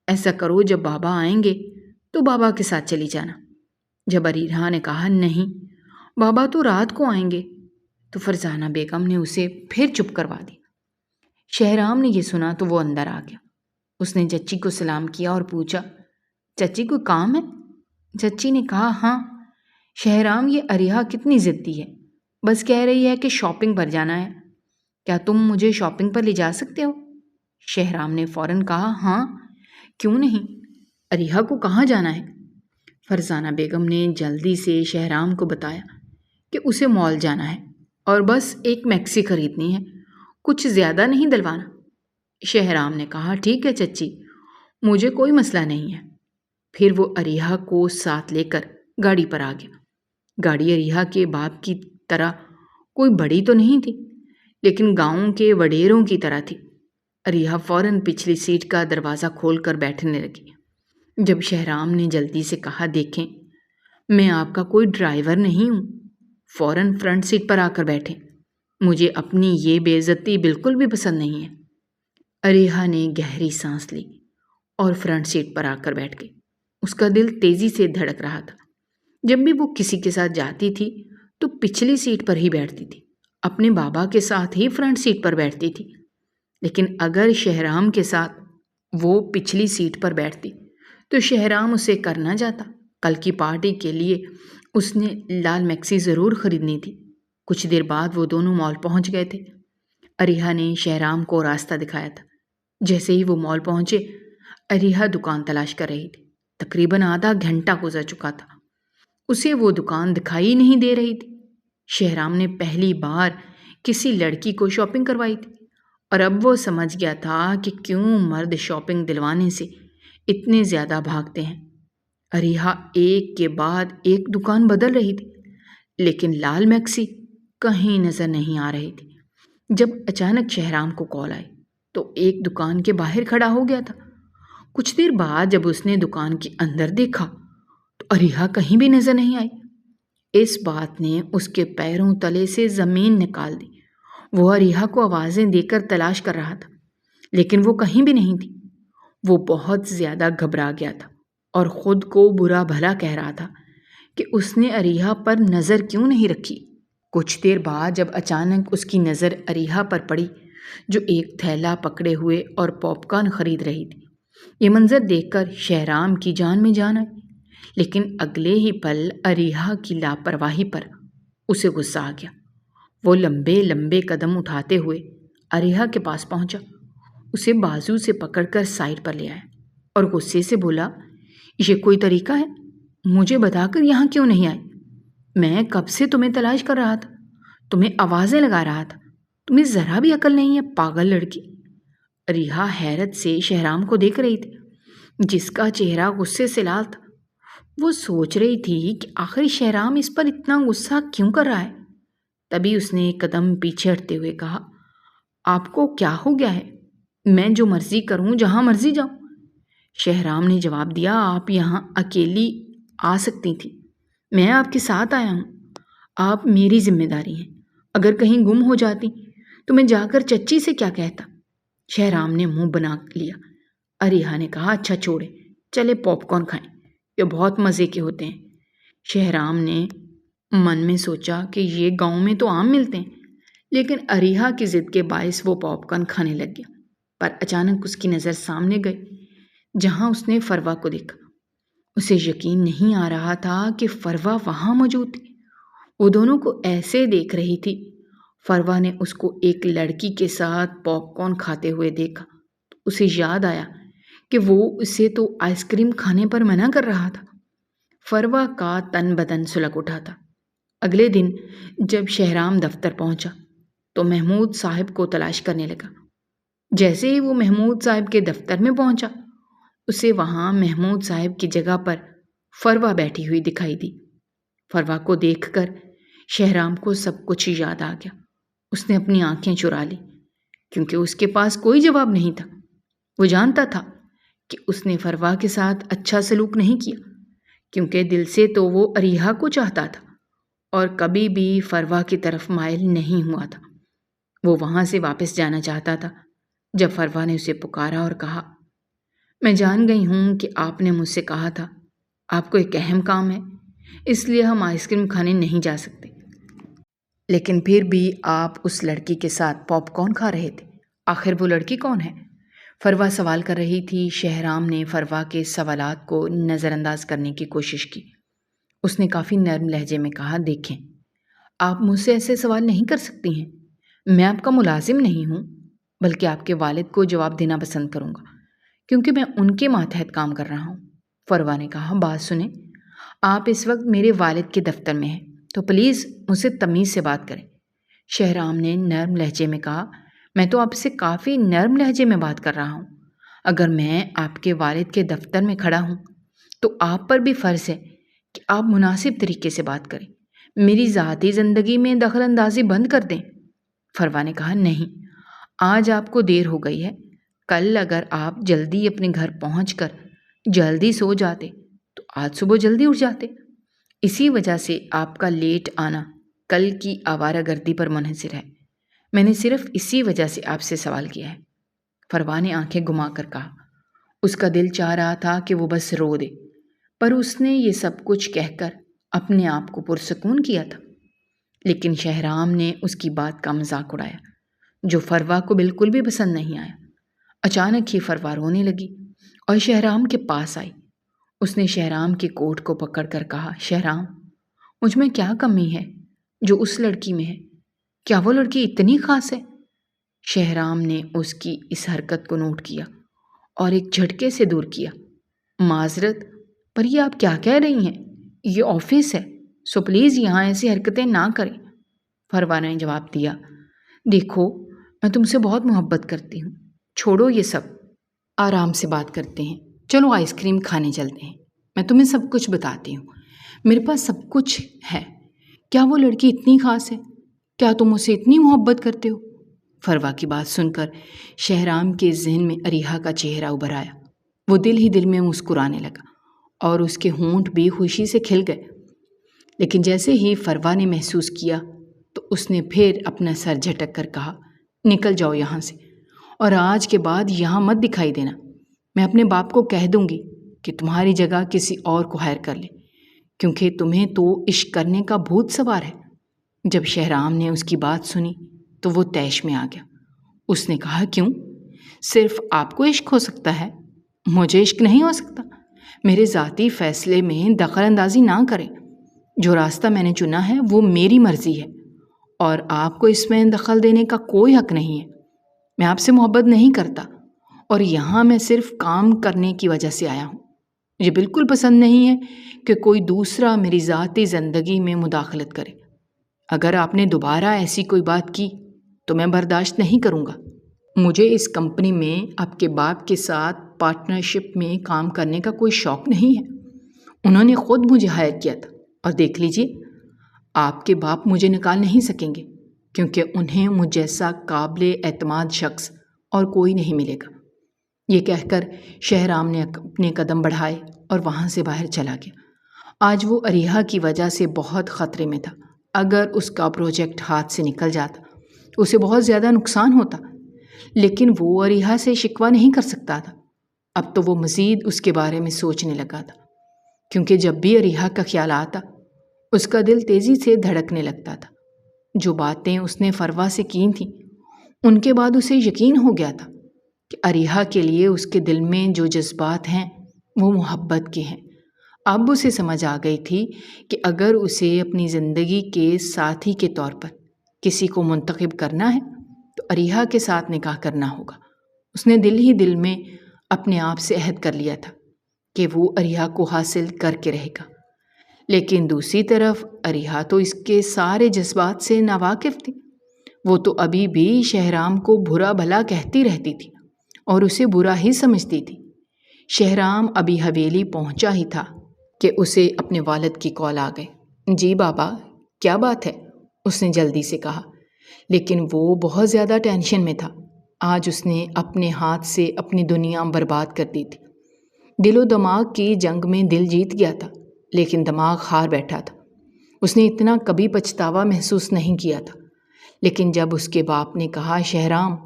ایسا کرو جب بابا آئیں گے تو بابا کے ساتھ چلی جانا۔ جب اریحا نے کہا نہیں بابا تو رات کو آئیں گے تو فرزانہ بیگم نے اسے پھر چپ کروا دی۔ شہرام نے یہ سنا تو وہ اندر آ گیا۔ اس نے چچی کو سلام کیا اور پوچھا، چچی کوئی کام ہے؟ چچی نے کہا، ہاں شہرام یہ اریحا کتنی ضدی ہے، بس کہہ رہی ہے کہ شاپنگ پر جانا ہے، کیا تم مجھے شاپنگ پر لے جا سکتے ہو؟ شہرام نے فوراً کہا، ہاں کیوں نہیں، اریحا کو کہاں جانا ہے؟ فرزانہ بیگم نے جلدی سے شہرام کو بتایا کہ اسے مال جانا ہے اور بس ایک میکسی خریدنی ہے، کچھ زیادہ نہیں دلوانا۔ شہرام نے کہا، ٹھیک ہے چچی، مجھے کوئی مسئلہ نہیں ہے۔ پھر وہ اریحا کو ساتھ لے کر گاڑی پر آ گیا۔ گاڑی اریحا کے باپ کی طرح کوئی بڑی تو نہیں تھی، لیکن گاؤں کے وڈیروں کی طرح تھی۔ اریحا فوراً پچھلی سیٹ کا دروازہ کھول کر بیٹھنے لگی۔ جب شہرام نے جلدی سے کہا، دیکھیں میں آپ کا کوئی ڈرائیور نہیں ہوں، فوراً فرنٹ سیٹ پر آ کر بیٹھیں، مجھے اپنی یہ بے عزتی بالکل بھی پسند نہیں ہے۔ اریحا نے گہری سانس لی اور فرنٹ سیٹ پر آ کر بیٹھ گئی۔ اس کا دل تیزی سے دھڑک رہا تھا۔ جب بھی وہ کسی کے ساتھ جاتی تھی تو پچھلی سیٹ پر ہی بیٹھتی تھی، اپنے بابا کے ساتھ ہی فرنٹ سیٹ پر بیٹھتی تھی، لیکن اگر شہرام کے ساتھ وہ پچھلی سیٹ پر بیٹھتی تو شہرام اسے کرنا جاتا۔ کل کی پارٹی کے لیے اس نے لال میکسی ضرور خریدنی تھی۔ کچھ دیر بعد وہ دونوں مال پہنچ گئے تھے۔ اریحا نے شہرام کو راستہ دکھایا تھا۔ جیسے ہی وہ مال پہنچے، اریحا دکان تلاش کر رہی تھی۔ تقریباً آدھا گھنٹہ گزر چکا تھا، اسے وہ دکان دکھائی نہیں دے رہی تھی۔ شہرام نے پہلی بار کسی لڑکی کو شاپنگ کروائی تھی اور اب وہ سمجھ گیا تھا کہ کیوں مرد شاپنگ دلوانے سے اتنے زیادہ بھاگتے ہیں۔ اریحا ایک کے بعد ایک دکان بدل رہی تھی، لیکن لال میکسی کہیں نظر نہیں آ رہی تھی۔ جب اچانک شہرام کو کال آئی تو ایک دکان کے باہر کھڑا ہو گیا تھا۔ کچھ دیر بعد جب اس نے دکان کے اندر دیکھا تو اریحا کہیں بھی نظر نہیں آئی۔ اس بات نے اس کے پیروں تلے سے زمین نکال دی۔ وہ اریحا کو آوازیں دے کر تلاش کر رہا تھا، لیکن وہ کہیں بھی نہیں تھی۔ وہ بہت زیادہ گھبرا گیا تھا اور خود کو برا بھلا کہہ رہا تھا کہ اس نے اریحا پر نظر کیوں نہیں رکھی۔ کچھ دیر بعد جب اچانک اس کی نظر اریحا پر پڑی جو ایک تھیلا پکڑے ہوئے اور پاپ کارن خرید رہی تھی۔ یہ منظر دیکھ کر شہرام کی جان میں جان آئی، لیکن اگلے ہی پل اریحا کی لاپرواہی پر اسے غصہ آ گیا۔ وہ لمبے لمبے قدم اٹھاتے ہوئے اریحا کے پاس پہنچا، اسے بازو سے پکڑ کر سائڈ پر لے آیا اور غصے سے بولا، یہ کوئی طریقہ ہے؟ مجھے بتا کر یہاں کیوں نہیں آئی؟ میں کب سے تمہیں تلاش کر رہا تھا، تمہیں آوازیں لگا رہا تھا، تمہیں ذرا بھی عقل نہیں ہے پاگل لڑکی۔ اریحا حیرت سے شہرام کو دیکھ رہی تھی، جس کا چہرہ غصے سے لال تھا۔ وہ سوچ رہی تھی کہ آخر شہرام اس پر اتنا غصہ کیوں کر رہا ہے۔ تبھی اس نے ایک قدم پیچھے ہٹتے ہوئے کہا، آپ کو کیا ہو گیا ہے؟ میں جو مرضی کروں، جہاں مرضی جاؤں۔ شہرام نے جواب دیا، آپ یہاں اکیلی آ سکتی تھی، میں آپ کے ساتھ آیا ہوں، آپ میری ذمہ داری ہیں، اگر کہیں گم ہو جاتی تو میں جا کر چچی سے کیا کہتا۔ شہرام نے منہ بنا لیا۔ اریحا نے کہا، اچھا چھوڑے، چلے پاپ کارن کھائیں، یہ بہت مزے کے ہوتے ہیں۔ شہرام نے من میں سوچا کہ یہ گاؤں میں تو عام ملتے ہیں، لیکن اریحا کی ضد کے باعث وہ پاپ کارن کھانے لگ گیا۔ پر اچانک اس کی نظر سامنے گئی، جہاں اس نے فروا کو دیکھا۔ اسے یقین نہیں آ رہا تھا کہ فروا وہاں موجود تھی۔ وہ دونوں کو ایسے دیکھ رہی تھی۔ فروا نے اس کو ایک لڑکی کے ساتھ پاپ کارن کھاتے ہوئے دیکھا تو اسے یاد آیا کہ وہ اسے تو آئس کریم کھانے پر منع کر رہا تھا۔ فروا کا تن بدن سلگ اٹھا تھا۔ اگلے دن جب شہرام دفتر پہنچا تو محمود صاحب کو تلاش کرنے لگا۔ جیسے ہی وہ محمود صاحب کے دفتر میں پہنچا، اسے وہاں محمود صاحب کی جگہ پر فروا بیٹھی ہوئی دکھائی دی۔ فروا کو دیکھ کر شہرام کو سب کچھ یاد آ گیا۔ اس نے اپنی آنکھیں چرا لی، کیونکہ اس کے پاس کوئی جواب نہیں تھا۔ وہ جانتا تھا کہ اس نے فروا کے ساتھ اچھا سلوک نہیں کیا، کیونکہ دل سے تو وہ اریحا کو چاہتا تھا اور کبھی بھی فروا کی طرف مائل نہیں ہوا تھا۔ وہ وہاں سے واپس جانا چاہتا تھا جب فروا نے اسے پکارا اور کہا، میں جان گئی ہوں کہ آپ نے مجھ سے کہا تھا آپ کو ایک اہم کام ہے، اس لیے ہم آئس کریم کھانے نہیں جا سکتے، لیکن پھر بھی آپ اس لڑکی کے ساتھ پاپ کارن کھا رہے تھے۔ آخر وہ لڑکی کون ہے؟ فروا سوال کر رہی تھی۔ شہرام نے فروا کے سوالات کو نظر انداز کرنے کی کوشش کی۔ اس نے کافی نرم لہجے میں کہا، دیکھیں، آپ مجھ سے ایسے سوال نہیں کر سکتی ہیں، میں آپ کا ملازم نہیں ہوں، بلکہ آپ کے والد کو جواب دینا پسند کروں گا، کیونکہ میں ان کے ماتحت کام کر رہا ہوں۔ فروا نے کہا، بات سنیں، آپ اس وقت میرے والد کے دفتر میں ہیں، تو پلیز مجھ سے تمیز سے بات کریں۔ شہرام نے نرم لہجے میں کہا، میں تو آپ سے کافی نرم لہجے میں بات کر رہا ہوں۔ اگر میں آپ کے والد کے دفتر میں کھڑا ہوں تو آپ پر بھی فرض ہے کہ آپ مناسب طریقے سے بات کریں، میری ذاتی زندگی میں دخل اندازی بند کر دیں۔ فروا نے کہا، نہیں، آج آپ کو دیر ہو گئی ہے، کل اگر آپ جلدی اپنے گھر پہنچ کر جلدی سو جاتے تو آج صبح جلدی اٹھ جاتے۔ اسی وجہ سے آپ کا لیٹ آنا کل کی آوارہ گردی پر منحصر ہے۔ میں نے صرف اسی وجہ سے آپ سے سوال کیا ہے۔ فروا نے آنکھیں گھما کر کہا۔ اس کا دل چاہ رہا تھا کہ وہ بس رو دے، پر اس نے یہ سب کچھ کہہ کر اپنے آپ کو پرسکون کیا تھا۔ لیکن شہرام نے اس کی بات کا مذاق اڑایا، جو فروا کو بالکل بھی پسند نہیں آیا۔ اچانک ہی فروا رونے لگی اور شہرام کے پاس آئی۔ اس نے شہرام کے کوٹ کو پکڑ کر کہا، شہرام، مجھ میں کیا کمی ہے جو اس لڑکی میں ہے؟ کیا وہ لڑکی اتنی خاص ہے؟ شہرام نے اس کی اس حرکت کو نوٹ کیا اور ایک جھٹکے سے دور کیا۔ معذرت، پر یہ آپ کیا کہہ رہی ہیں؟ یہ آفس ہے، سو پلیز یہاں ایسی حرکتیں نہ کریں۔ فروا نے جواب دیا، دیکھو، میں تم سے بہت محبت کرتی ہوں، چھوڑو یہ سب، آرام سے بات کرتے ہیں، چلو آئس کریم کھانے چلتے ہیں، میں تمہیں سب کچھ بتاتی ہوں، میرے پاس سب کچھ ہے۔ کیا وہ لڑکی اتنی خاص ہے؟ کیا تم اسے اتنی محبت کرتے ہو؟ فروا کی بات سن کر شہرام کے ذہن میں اریحا کا چہرہ ابھر آیا۔ وہ دل ہی دل میں مسکرانے لگا اور اس کے ہونٹ بھی خوشی سے کھل گئے۔ لیکن جیسے ہی فروا نے محسوس کیا تو اس نے پھر اپنا سر جھٹک کر کہا، نکل جاؤ یہاں سے، اور آج کے بعد یہاں مت دکھائی دینا۔ میں اپنے باپ کو کہہ دوں گی کہ تمہاری جگہ کسی اور کو ہائر کر لے، کیونکہ تمہیں تو عشق کرنے کا بھوت سوار ہے۔ جب شہرام نے اس کی بات سنی تو وہ طیش میں آ گیا۔ اس نے کہا، کیوں؟ صرف آپ کو عشق ہو سکتا ہے، مجھے عشق نہیں ہو سکتا؟ میرے ذاتی فیصلے میں دخل اندازی نہ کریں، جو راستہ میں نے چنا ہے وہ میری مرضی ہے اور آپ کو اس میں دخل دینے کا کوئی حق نہیں ہے۔ میں آپ سے محبت نہیں کرتا اور یہاں میں صرف کام کرنے کی وجہ سے آیا ہوں۔ مجھے بالکل پسند نہیں ہے کہ کوئی دوسرا میری ذاتی زندگی میں مداخلت کرے۔ اگر آپ نے دوبارہ ایسی کوئی بات کی تو میں برداشت نہیں کروں گا۔ مجھے اس کمپنی میں آپ کے باپ کے ساتھ پارٹنرشپ میں کام کرنے کا کوئی شوق نہیں ہے۔ انہوں نے خود مجھے ہائر کیا تھا، اور دیکھ لیجئے آپ کے باپ مجھے نکال نہیں سکیں گے، کیونکہ انہیں مجھ جیسا قابل اعتماد شخص اور کوئی نہیں ملے گا۔ یہ کہہ کر شہرام نے اپنے قدم بڑھائے اور وہاں سے باہر چلا گیا۔ آج وہ اریحا کی وجہ سے بہت خطرے میں تھا۔ اگر اس کا پروجیکٹ ہاتھ سے نکل جاتا اسے بہت زیادہ نقصان ہوتا، لیکن وہ اریحا سے شکوہ نہیں کر سکتا تھا۔ اب تو وہ مزید اس کے بارے میں سوچنے لگا تھا، کیونکہ جب بھی اریحا کا خیال آتا اس کا دل تیزی سے دھڑکنے لگتا تھا۔ جو باتیں اس نے فروا سے کی تھیں ان کے بعد اسے یقین ہو گیا تھا کہ اریحا کے لیے اس کے دل میں جو جذبات ہیں وہ محبت کے ہیں۔ اب اسے سمجھ آ گئی تھی کہ اگر اسے اپنی زندگی کے ساتھی کے طور پر کسی کو منتخب کرنا ہے تو اریحا کے ساتھ نکاح کرنا ہوگا۔ اس نے دل ہی دل میں اپنے آپ سے عہد کر لیا تھا کہ وہ اریحا کو حاصل کر کے رہے گا، لیکن دوسری طرف اریحا تو اس کے سارے جذبات سے ناواقف تھی۔ وہ تو ابھی بھی شہرام کو برا بھلا کہتی رہتی تھی اور اسے برا ہی سمجھتی تھی۔ شہرام ابھی حویلی پہنچا ہی تھا کہ اسے اپنے والد کی کال آ گئی۔ جی بابا، کیا بات ہے؟ اس نے جلدی سے کہا، لیکن وہ بہت زیادہ ٹینشن میں تھا۔ آج اس نے اپنے ہاتھ سے اپنی دنیا برباد کر دی تھی۔ دل و دماغ کی جنگ میں دل جیت گیا تھا، لیکن دماغ ہار بیٹھا تھا۔ اس نے اتنا کبھی پچھتاوا محسوس نہیں کیا تھا، لیکن جب اس کے باپ نے کہا، شہرام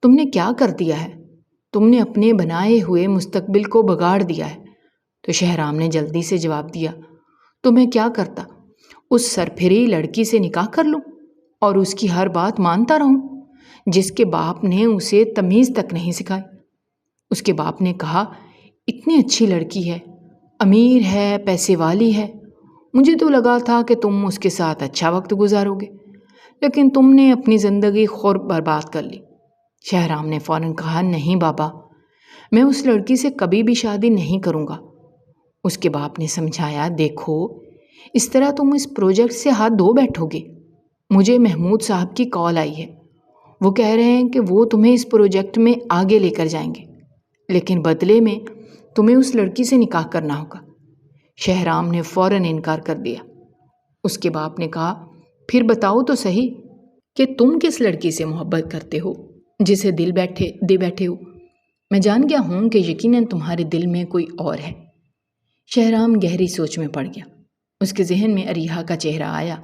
تم نے کیا کر دیا ہے؟ تم نے اپنے بنائے ہوئے مستقبل کو بگاڑ دیا ہے، تو شہرام نے جلدی سے جواب دیا، تو میں کیا کرتا؟ اس سرپھری لڑکی سے نکاح کر لوں اور اس کی ہر بات مانتا رہوں جس کے باپ نے اسے تمیز تک نہیں سکھائی۔ اس کے باپ نے کہا، اتنی اچھی لڑکی ہے، امیر ہے، پیسے والی ہے، مجھے تو لگا تھا کہ تم اس کے ساتھ اچھا وقت گزارو گے، لیکن تم نے اپنی زندگی خود برباد کر لی۔ شہرام نے فوراً کہا، نہیں بابا، میں اس لڑکی سے کبھی بھی شادی نہیں کروں گا۔ اس کے باپ نے سمجھایا، دیکھو اس طرح تم اس پروجیکٹ سے ہاتھ دھو بیٹھو گے۔ مجھے محمود صاحب کی کال آئی ہے، وہ کہہ رہے ہیں کہ وہ تمہیں اس پروجیکٹ میں آگے لے کر جائیں گے، لیکن بدلے میں تمہیں اس لڑکی سے نکاح کرنا ہوگا۔ شہرام نے فوراً انکار کر دیا۔ اس کے باپ نے کہا، پھر بتاؤ تو صحیح کہ تم کس لڑکی سے محبت کرتے ہو جسے دے بیٹھے ہو؟ میں جان گیا ہوں کہ یقیناً تمہارے دل میں کوئی اور ہے۔ شہرام گہری سوچ میں پڑ گیا۔ اس کے ذہن میں اریحا کا چہرہ آیا،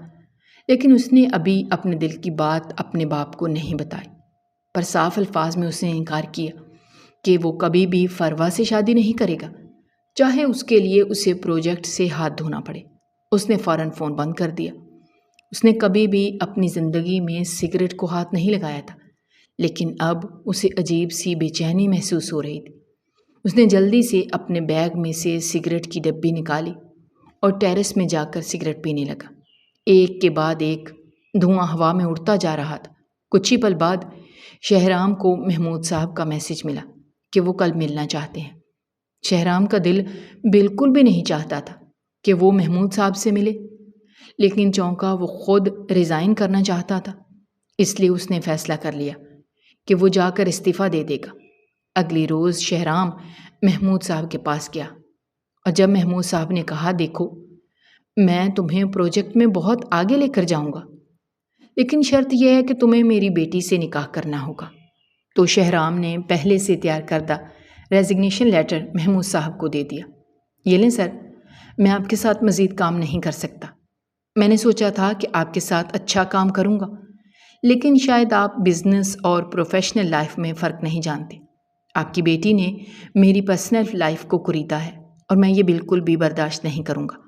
لیکن اس نے ابھی اپنے دل کی بات اپنے باپ کو نہیں بتائی، پر صاف الفاظ میں اس نے انکار کیا کہ وہ کبھی بھی فروا سے شادی نہیں کرے گا، چاہے اس کے لیے اسے پروجیکٹ سے ہاتھ دھونا پڑے۔ اس نے فوراً فون بند کر دیا۔ اس نے کبھی بھی اپنی زندگی میں سگریٹ کو ہاتھ نہیں لگایا تھا، لیکن اب اسے عجیب سی بے چینی محسوس ہو رہی تھی۔ اس نے جلدی سے اپنے بیگ میں سے سگریٹ کی ڈبی نکالی اور ٹیرس میں جا کر سگریٹ پینے لگا۔ ایک کے بعد ایک دھواں ہوا میں اڑتا جا رہا تھا۔ کچھ ہی پل بعد شہرام کو محمود صاحب کا میسج ملا کہ وہ کل ملنا چاہتے ہیں۔ شہرام کا دل بالکل بھی نہیں چاہتا تھا کہ وہ محمود صاحب سے ملے، لیکن چونکہ وہ خود ریزائن کرنا چاہتا تھا، اس لیے اس نے فیصلہ کر لیا کہ وہ جا کر استعفیٰ دے دے گا۔ اگلی روز شہرام محمود صاحب کے پاس گیا، اور جب محمود صاحب نے کہا، دیکھو میں تمہیں پروجیکٹ میں بہت آگے لے کر جاؤں گا، لیکن شرط یہ ہے کہ تمہیں میری بیٹی سے نکاح کرنا ہوگا، تو شہرام نے پہلے سے تیار کردہ ریزگنیشن لیٹر محمود صاحب کو دے دیا۔ یہ لیں سر، میں آپ کے ساتھ مزید کام نہیں کر سکتا۔ میں نے سوچا تھا کہ آپ کے ساتھ اچھا کام کروں گا، لیکن شاید آپ بزنس اور پروفیشنل لائف میں فرق نہیں جانتے۔ آپ کی بیٹی نے میری پرسنل لائف کو کریدا ہے اور میں یہ بالکل بھی برداشت نہیں کروں گا۔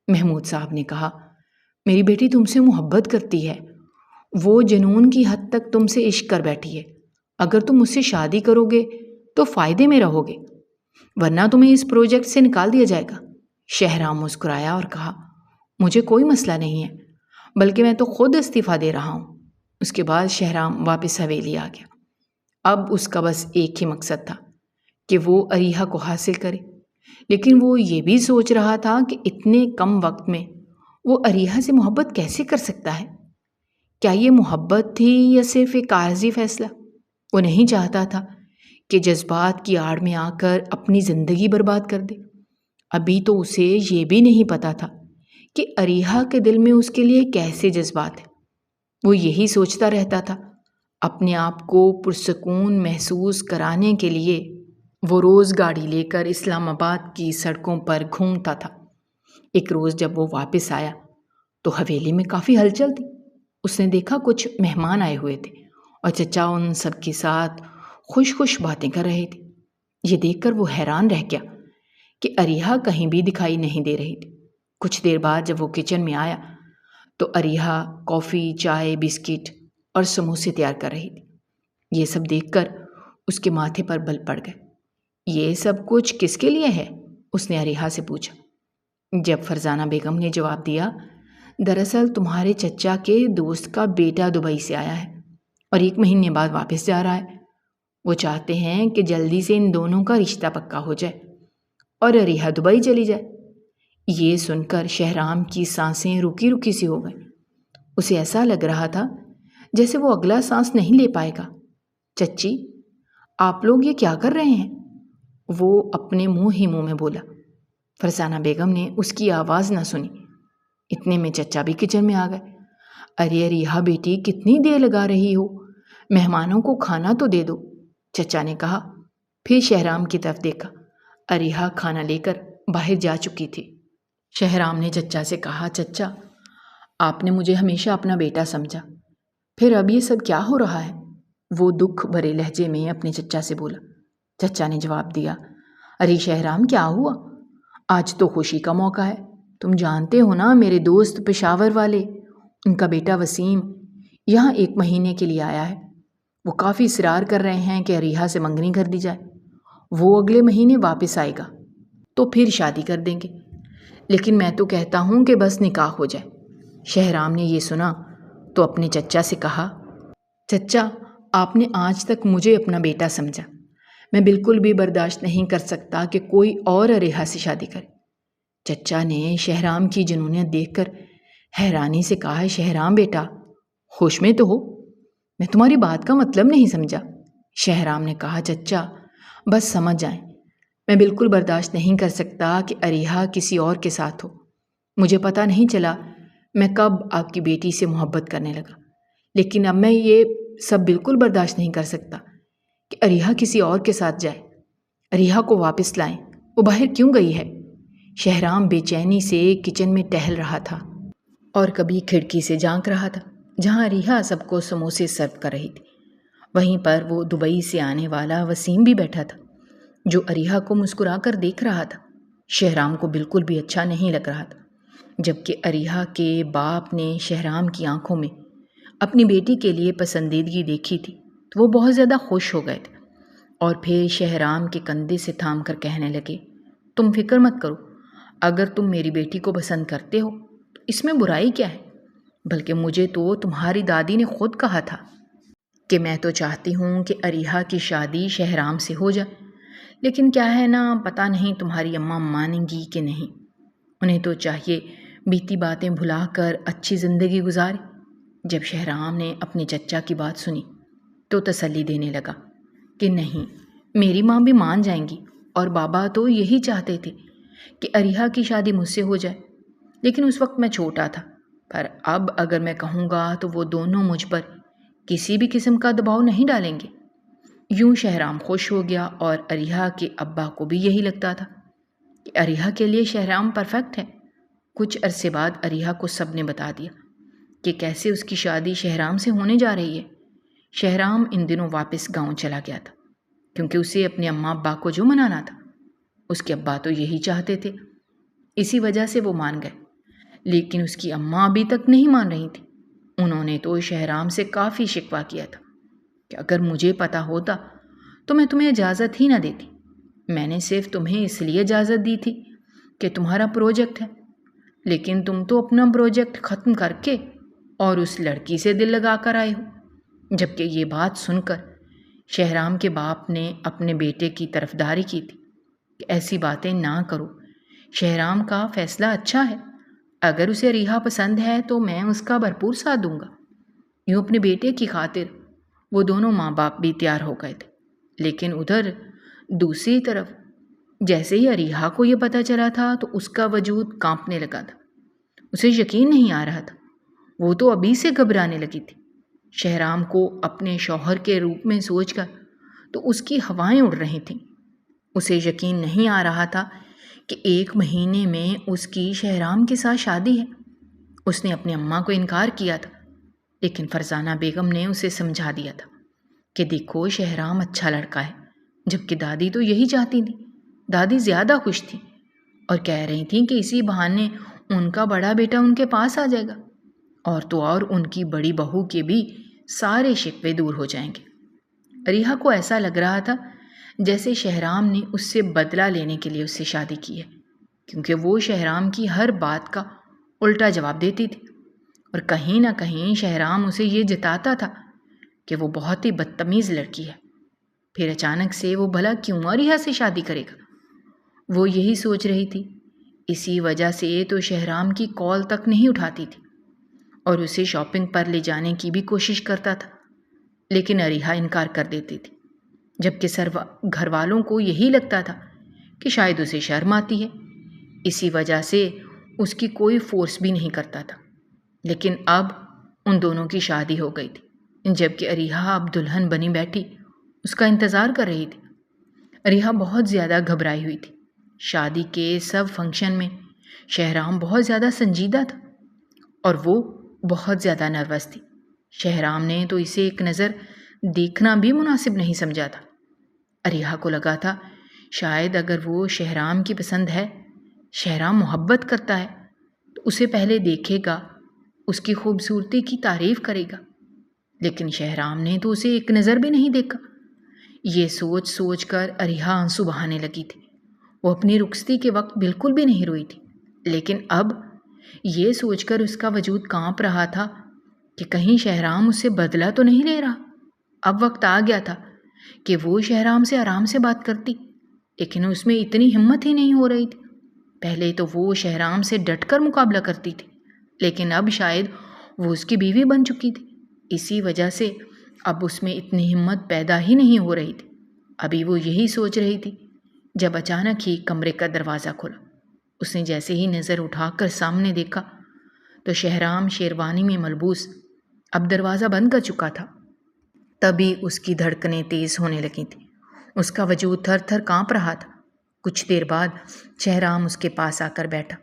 محمود صاحب نے کہا، میری بیٹی تم سے محبت کرتی ہے، وہ جنون کی حد تک تم سے عشق کر بیٹھی ہے۔ اگر تم مجھ سے شادی کرو گے تو فائدے میں رہو گے، ورنہ تمہیں اس پروجیکٹ سے نکال دیا جائے گا۔ شہرام مسکرایا اور کہا، مجھے کوئی مسئلہ نہیں ہے، بلکہ میں تو خود استعفیٰ دے رہا ہوں۔ اس کے بعد شہرام واپس حویلی آ گیا۔ اب اس کا بس ایک ہی مقصد تھا کہ وہ اریحا کو حاصل کرے، لیکن وہ یہ بھی سوچ رہا تھا کہ اتنے کم وقت میں وہ اریحا سے محبت کیسے کر سکتا ہے؟ کیا یہ محبت تھی یا صرف ایک عارضی فیصلہ؟ وہ نہیں چاہتا تھا کہ جذبات کی آڑ میں آ کر اپنی زندگی برباد کر دے۔ ابھی تو اسے یہ بھی نہیں پتا تھا کہ اریحا کے دل میں اس کے لیے کیسے جذبات ہیں۔ وہ یہی سوچتا رہتا تھا۔ اپنے آپ کو پرسکون محسوس کرانے کے لیے وہ روز گاڑی لے کر اسلام آباد کی سڑکوں پر گھومتا تھا۔ ایک روز جب وہ واپس آیا تو حویلی میں کافی ہلچل تھی۔ اس نے دیکھا کچھ مہمان آئے ہوئے تھے اور چچا ان سب کے ساتھ خوش خوش باتیں کر رہے تھے۔ یہ دیکھ کر وہ حیران رہ گیا کہ اریحا کہیں بھی دکھائی نہیں دے رہی تھی۔ کچھ دیر بعد جب وہ کچن میں آیا تو اریحا کافی، چائے، بسکٹ اور سموسے تیار کر رہی تھی۔ یہ سب دیکھ کر اس کے ماتھے پر بل پڑ گئے۔ یہ سب کچھ کس کے لیے ہے؟ اس نے اریحا سے پوچھا۔ جب فرزانہ بیگم نے جواب دیا، دراصل تمہارے چچا کے دوست کا بیٹا دبئی سے آیا ہے اور 1 مہینے بعد واپس جا رہا ہے۔ وہ چاہتے ہیں کہ جلدی سے ان دونوں کا رشتہ پکا ہو جائے اور اریحا دبئی چلی جائے۔ یہ سن کر شہرام کی سانسیں رکی رکی سی ہو گئیں۔ اسے ایسا لگ رہا تھا جیسے وہ اگلا سانس نہیں لے پائے گا۔ چچی، آپ لوگ یہ کیا کر رہے ہیں؟ وہ اپنے منہ ہی منہ میں بولا۔ فرزانہ بیگم نے اس کی آواز نہ سنی۔ اتنے میں چچا بھی کچن میں آ گئے۔ ارے اریحا بیٹی، کتنی دیر لگا رہی ہو؟ مہمانوں کو کھانا تو دے دو، چچا نے کہا۔ پھر شہرام کی طرف دیکھا۔ اریحا کھانا لے کر باہر جا چکی تھی۔ شہرام نے چچا سے کہا، چچا، آپ نے مجھے ہمیشہ اپنا بیٹا سمجھا، پھر اب یہ سب کیا ہو رہا ہے؟ وہ دکھ بھرے لہجے میں اپنے چچا سے بولا۔ چچا نے جواب دیا، ارے شہرام، کیا ہوا؟ آج تو خوشی کا موقع ہے۔ تم جانتے ہو نا، میرے دوست پشاور والے، ان کا بیٹا وسیم یہاں 1 مہینے کے لیے آیا ہے۔ وہ کافی اصرار کر رہے ہیں کہ اریحا سے منگنی کر دی جائے۔ وہ اگلے مہینے واپس آئے گا تو پھر شادی کر دیں گے، لیکن میں تو کہتا ہوں کہ بس نکاح ہو جائے۔ شہرام نے یہ سنا تو اپنے چچا سے کہا، چچا، آپ نے آج تک مجھے اپنا بیٹا سمجھا۔ میں بالکل بھی برداشت نہیں کر سکتا کہ کوئی اور اریحا سے شادی کرے۔ چچا نے شہرام کی جنونیت دیکھ کر حیرانی سے کہا، شہرام بیٹا، ہوش میں تو ہو؟ میں تمہاری بات کا مطلب نہیں سمجھا۔ شہرام نے کہا، چچا، بس سمجھ جائیں، میں بالکل برداشت نہیں کر سکتا کہ اریحا کسی اور کے ساتھ ہو۔ مجھے پتہ نہیں چلا میں کب آپ کی بیٹی سے محبت کرنے لگا، لیکن اب میں یہ سب بالکل برداشت نہیں کر سکتا کہ اریحا کسی اور کے ساتھ جائے۔ اریحا کو واپس لائیں۔ وہ باہر کیوں گئی ہے؟ شہرام بے چینی سے کچن میں ٹہل رہا تھا اور کبھی کھڑکی سے جھانک رہا تھا جہاں اریحا سب کو سموسے سرو کر رہی تھی۔ وہیں پر وہ دبئی سے آنے والا وسیم بھی بیٹھا تھا جو اریحا کو مسکرا کر دیکھ رہا تھا۔ شہرام کو بالکل بھی اچھا نہیں لگ رہا تھا۔ جبکہ اریحا کے باپ نے شہرام کی آنکھوں میں اپنی بیٹی کے لیے پسندیدگی دیکھی تھی تو وہ بہت زیادہ خوش ہو گئے تھے، اور پھر شہرام کے کندھے سے تھام کر کہنے لگے، تم فکر مت کرو، اگر تم میری بیٹی کو پسند کرتے ہو تو اس میں برائی کیا ہے؟ بلکہ مجھے تو تمہاری دادی نے خود کہا تھا کہ میں تو چاہتی ہوں کہ اریحا کی شادی شہرام سے ہو جائے، لیکن کیا ہے نا، پتہ نہیں تمہاری اماں مانیں گی کہ نہیں۔ انہیں تو چاہیے بیتی باتیں بھلا کر اچھی زندگی گزارے۔ جب شہرام نے اپنے چچا کی بات سنی تو تسلی دینے لگا کہ نہیں، میری ماں بھی مان جائیں گی، اور بابا تو یہی چاہتے تھے کہ اریحا کی شادی مجھ سے ہو جائے، لیکن اس وقت میں چھوٹا تھا، پر اب اگر میں کہوں گا تو وہ دونوں مجھ پر کسی بھی قسم کا دباؤ نہیں ڈالیں گے۔ یوں شہرام خوش ہو گیا، اور اریحا کے ابا کو بھی یہی لگتا تھا کہ اریحا کے لیے شہرام پرفیکٹ ہے۔ کچھ عرصے بعد اریحا کو سب نے بتا دیا کہ کیسے اس کی شادی شہرام سے ہونے جا رہی ہے۔ شہرام ان دنوں واپس گاؤں چلا گیا تھا کیونکہ اسے اپنے اماں ابا کو جو منانا تھا، اس کے ابا تو یہی چاہتے تھے، اسی وجہ سے وہ مان گئے۔ لیکن اس کی اماں ابھی تک نہیں مان رہی تھی۔ انہوں نے تو شہرام سے کافی شکوہ کیا تھا کہ اگر مجھے پتہ ہوتا تو میں تمہیں اجازت ہی نہ دیتی۔ میں نے صرف تمہیں اس لیے اجازت دی تھی کہ تمہارا پروجیکٹ ہے، لیکن تم تو اپنا پروجیکٹ ختم کر کے اور اس لڑکی سے دل لگا کر آئے ہو۔ جبکہ یہ بات سن کر شہرام کے باپ نے اپنے بیٹے کی طرفداری کی تھی۔ کہ ایسی باتیں نہ کرو، شہرام کا فیصلہ اچھا ہے، اگر اسے ریحا پسند ہے تو میں اس کا بھرپور ساتھ دوں گا۔ یوں اپنے بیٹے کی خاطر وہ دونوں ماں باپ بھی تیار ہو گئے تھے، لیکن ادھر دوسری طرف جیسے ہی اریحا کو یہ پتہ چلا تھا تو اس کا وجود کانپنے لگا تھا۔ اسے یقین نہیں آ رہا تھا، وہ تو ابھی سے گھبرانے لگی تھی۔ شہرام کو اپنے شوہر کے روپ میں سوچ کر تو اس کی ہوائیں اڑ رہی تھیں۔ اسے یقین نہیں آ رہا تھا کہ 1 مہینے میں اس کی شہرام کے ساتھ شادی ہے۔ اس نے اپنی اماں کو انکار کیا تھا، لیکن فرزانہ بیگم نے اسے سمجھا دیا تھا کہ دیکھو شہرام اچھا لڑکا ہے، جبکہ دادی تو یہی چاہتی تھی۔ دادی زیادہ خوش تھی اور کہہ رہی تھیں کہ اسی بہانے ان کا بڑا بیٹا ان کے پاس آ جائے گا، اور تو اور ان کی بڑی بہو کے بھی سارے شکوے دور ہو جائیں گے۔ اریحا کو ایسا لگ رہا تھا جیسے شہرام نے اس سے بدلہ لینے کے لیے اس سے شادی کی ہے، کیونکہ وہ شہرام کی ہر بات کا الٹا جواب دیتی تھی، اور کہیں نہ کہیں شہرام اسے یہ جتاتا تھا کہ وہ بہت ہی بدتمیز لڑکی ہے۔ پھر اچانک سے وہ بھلا کیوں اریحا سے شادی کرے گا؟ وہ یہی سوچ رہی تھی۔ اسی وجہ سے تو شہرام کی کال تک نہیں اٹھاتی تھی اور اسے شاپنگ پر لے جانے کی بھی کوشش کرتا تھا، لیکن اریحا انکار کر دیتی تھی، جبکہ گھر والوں کو یہی لگتا تھا کہ شاید اسے شرم آتی ہے، اسی وجہ سے اس کی کوئی فورس بھی نہیں کرتا تھا۔ لیکن اب ان دونوں کی شادی ہو گئی تھی، جبکہ اریحا اب دلہن بنی بیٹھی اس کا انتظار کر رہی تھی۔ اریحا بہت زیادہ گھبرائی ہوئی تھی۔ شادی کے سب فنکشن میں شہرام بہت زیادہ سنجیدہ تھا اور وہ بہت زیادہ نروس تھی۔ شہرام نے تو اسے ایک نظر دیکھنا بھی مناسب نہیں سمجھا تھا۔ اریحا کو لگا تھا شاید اگر وہ شہرام کی پسند ہے، شہرام محبت کرتا ہے تو اسے پہلے دیکھے گا، اس کی خوبصورتی کی تعریف کرے گا، لیکن شہرام نے تو اسے ایک نظر بھی نہیں دیکھا۔ یہ سوچ سوچ کر اریحا آنسو بہانے لگی تھی۔ وہ اپنی رخصتی کے وقت بالکل بھی نہیں روئی تھی، لیکن اب یہ سوچ کر اس کا وجود کانپ رہا تھا کہ کہیں شہرام اس سے بدلہ تو نہیں لے رہا۔ اب وقت آ گیا تھا کہ وہ شہرام سے آرام سے بات کرتی، لیکن اس میں اتنی ہمت ہی نہیں ہو رہی تھی۔ پہلے تو وہ شہرام سے ڈٹ کر مقابلہ کرتی تھی، لیکن اب شاید وہ اس کی بیوی بن چکی تھی، اسی وجہ سے اب اس میں اتنی ہمت پیدا ہی نہیں ہو رہی تھی۔ ابھی وہ یہی سوچ رہی تھی جب اچانک ہی کمرے کا دروازہ کھلا۔ اس نے جیسے ہی نظر اٹھا کر سامنے دیکھا تو شہرام شیروانی میں ملبوس اب دروازہ بند کر چکا تھا۔ تبھی اس کی دھڑکنیں تیز ہونے لگی تھیں، اس کا وجود تھر تھر کانپ رہا تھا۔ کچھ دیر بعد شہرام اس کے پاس آ کر بیٹھا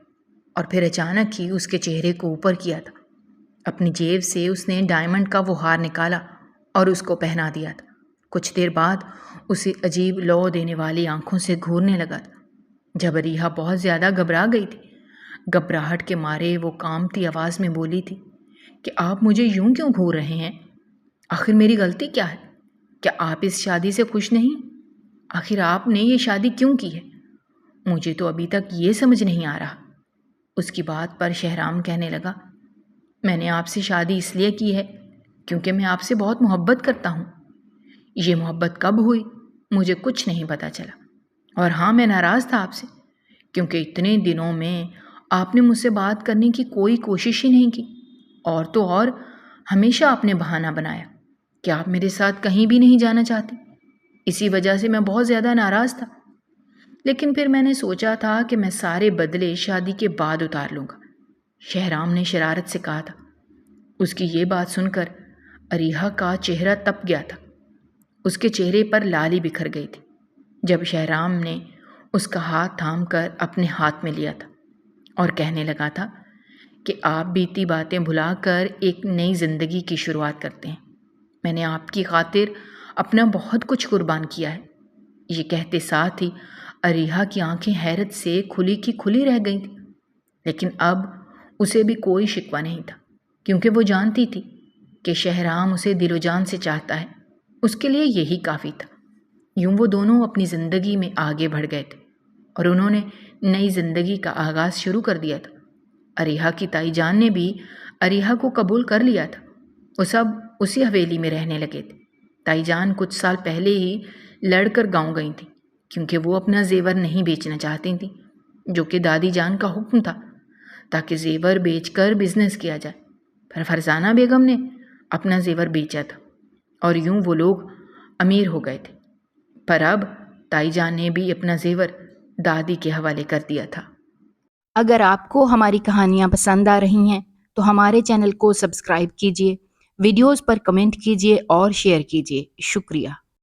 اور پھر اچانک ہی اس کے چہرے کو اوپر کیا تھا۔ اپنی جیب سے اس نے ڈائمنڈ کا وہ ہار نکالا اور اس کو پہنا دیا تھا۔ کچھ دیر بعد اسے عجیب لو دینے والی آنکھوں سے گھورنے لگا تھا۔ جب اریحا بہت زیادہ گھبرا گئی تھی، گھبراہٹ کے مارے وہ کانپتی آواز میں بولی تھی کہ آپ مجھے یوں کیوں گھور رہے ہیں؟ آخر میری غلطی کیا ہے؟ کیا آپ اس شادی سے خوش نہیں؟ آخر آپ نے یہ شادی کیوں کی ہے؟ مجھے تو ابھی تک یہ سمجھ نہیں آ رہا۔ اس کی بات پر شہرام کہنے لگا، میں نے آپ سے شادی اس لیے کی ہے کیونکہ میں آپ سے بہت محبت کرتا ہوں۔ یہ محبت کب ہوئی مجھے کچھ نہیں پتہ چلا، اور ہاں میں ناراض تھا آپ سے کیونکہ اتنے دنوں میں آپ نے مجھ سے بات کرنے کی کوئی کوشش ہی نہیں کی، اور تو اور ہمیشہ آپ نے بہانہ بنایا کہ آپ میرے ساتھ کہیں بھی نہیں جانا چاہتے۔ اسی وجہ سے میں بہت زیادہ ناراض تھا، لیکن پھر میں نے سوچا تھا کہ میں سارے بدلے شادی کے بعد اتار لوں گا، شہرام نے شرارت سے کہا تھا۔ اس کی یہ بات سن کر اریحا کا چہرہ تپ گیا تھا، اس کے چہرے پر لالی بکھر گئی تھی جب شہرام نے اس کا ہاتھ تھام کر اپنے ہاتھ میں لیا تھا اور کہنے لگا تھا کہ آپ بیتی باتیں بھلا کر ایک نئی زندگی کی شروعات کرتے ہیں۔ میں نے آپ کی خاطر اپنا بہت کچھ قربان کیا ہے۔ یہ کہتے ساتھ ہی اریحا کی آنکھیں حیرت سے کھلی کی کھلی رہ گئی تھیں، لیکن اب اسے بھی کوئی شکوہ نہیں تھا کیونکہ وہ جانتی تھی کہ شہرام اسے دل و جان سے چاہتا ہے، اس کے لیے یہی کافی تھا۔ یوں وہ دونوں اپنی زندگی میں آگے بڑھ گئے تھے اور انہوں نے نئی زندگی کا آغاز شروع کر دیا تھا۔ اریحا کی تائی جان نے بھی اریحا کو قبول کر لیا تھا، وہ سب اسی حویلی میں رہنے لگے تھے۔ تائی جان کچھ سال پہلے ہی لڑ کر گاؤں گئی تھیں، کیونکہ وہ اپنا زیور نہیں بیچنا چاہتی تھیں، جو کہ دادی جان کا حکم تھا، تاکہ زیور بیچ کر بزنس کیا جائے۔ پر فرزانہ بیگم نے اپنا زیور بیچا تھا اور یوں وہ لوگ امیر ہو گئے تھے۔ پر اب تائی جان نے بھی اپنا زیور دادی کے حوالے کر دیا تھا۔ اگر آپ کو ہماری کہانیاں پسند آ رہی ہیں تو ہمارے چینل کو سبسکرائب کیجیے، ویڈیوز پر کمنٹ کیجیے اور شیئر کیجیے۔ شکریہ۔